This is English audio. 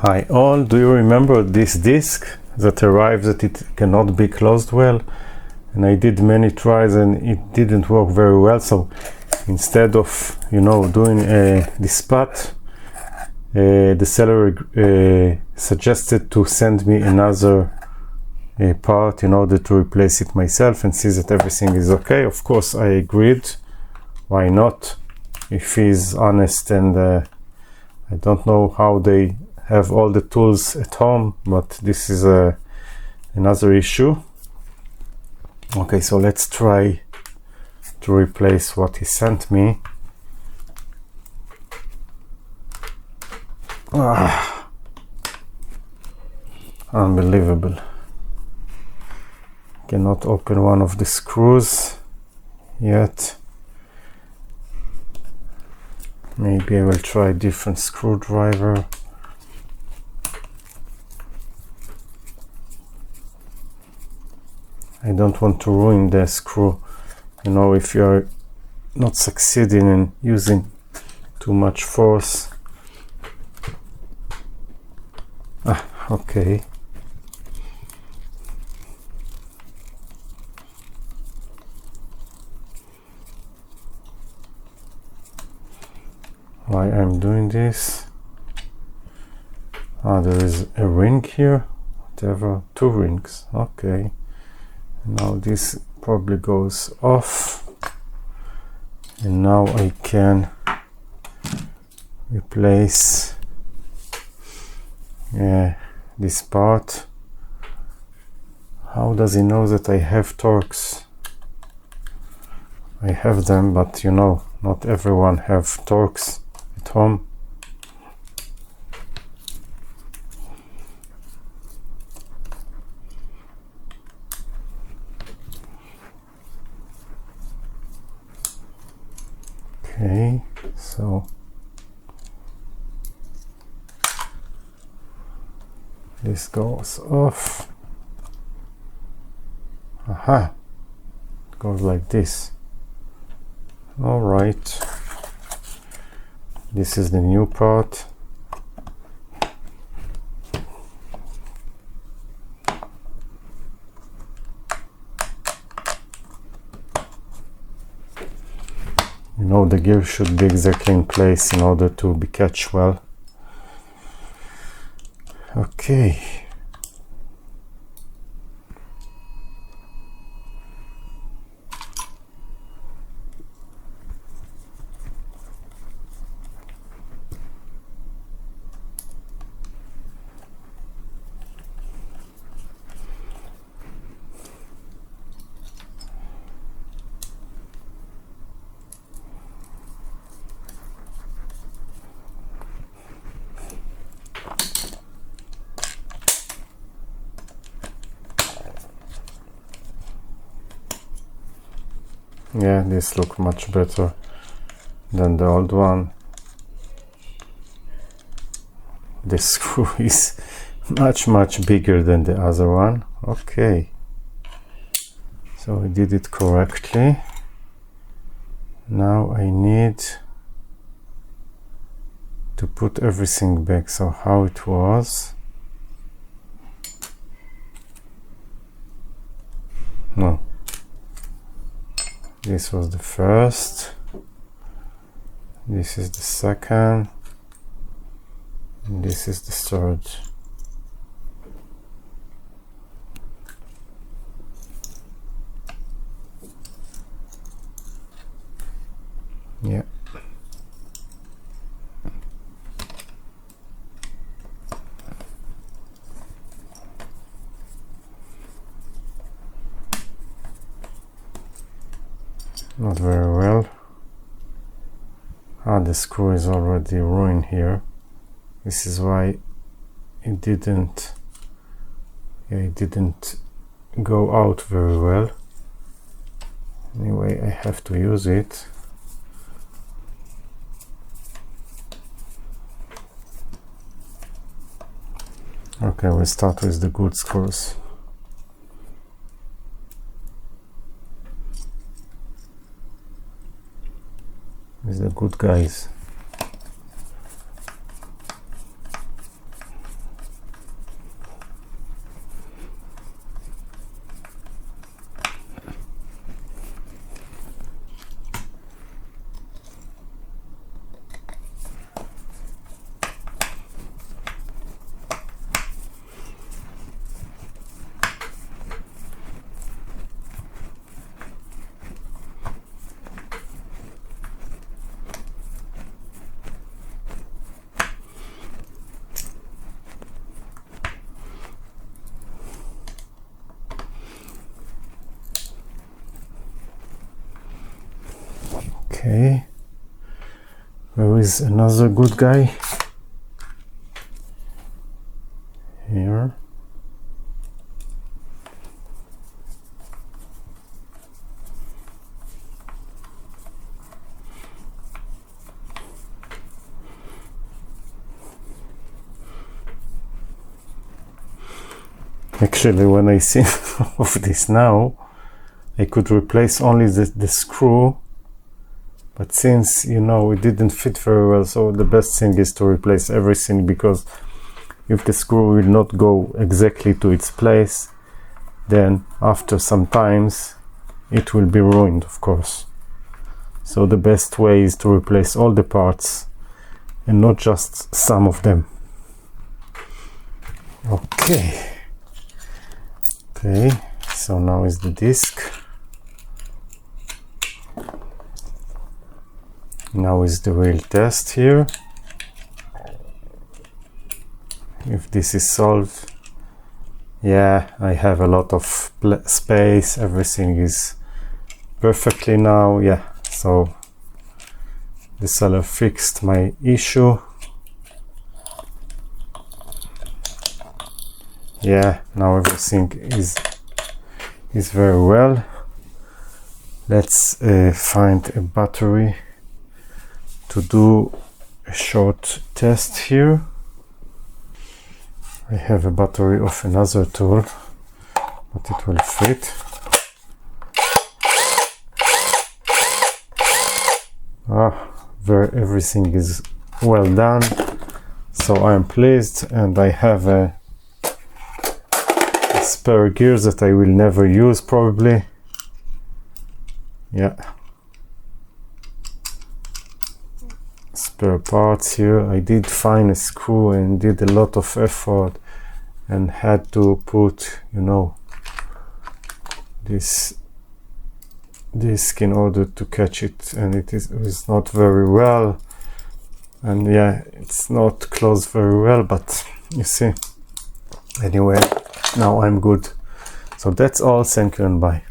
Hi all, do you remember this disk that arrived that it cannot be closed well? And I did many tries and it didn't work very well, so instead of doing this part, the seller suggested to send me another part in order to replace it myself and see that everything is okay. Of course I agreed, why not, if he's honest, and I don't know how they have all the tools at home, but this is another issue. Okay, so let's try to replace what he sent me. Unbelievable. Cannot open one of the screws yet. Maybe I will try a different screwdriver. I don't want to ruin the screw, if you're not succeeding in using too much force. Okay. Why I'm doing this? There is a ring here, whatever, 2 rings, okay. Now this probably goes off, and now I can replace this part. How does he know that I have Torx? I have them, but not everyone have Torx at home. Okay, so this goes off. Aha, it goes like this. All right, this is the new part. The gear should be exactly in place in order to be catch well. Okay. Yeah, this looks much better than the old one. The screw is much bigger than the other one. Okay, so I did it correctly. Now I need to put everything back, so how it was. No, this was the first, this is the second, and this is the third. Yeah. Not very well. The screw is already ruined here. This is why it didn't go out very well. Anyway, I have to use it. Okay, we'll start with the good screws. With the good guys. Okay, where is another good guy? Here. Actually, when I think of this now, I could replace only the screw, but since, you know, it didn't fit very well, so the best thing is to replace everything, because if the screw will not go exactly to its place, then after some times it will be ruined, of course. So the best way is to replace all the parts and not just some of them. Okay, so now is the disc. Now is the real test here. If this is solved, yeah, I have a lot of space, everything is perfectly now. Yeah, so the seller fixed my issue. Yeah, now everything is very well. Let's find a battery to do a short test here. I have a battery of another tool, but it will fit. Everything is well done, so I am pleased, and I have a spare gear that I will never use probably. Yeah, spare parts here. I did find a screw and did a lot of effort and had to put, you know, this disc in order to catch it, and it is not very well, and yeah, it's not closed very well, but you see, anyway, now I'm good. So that's all. Thank you and bye.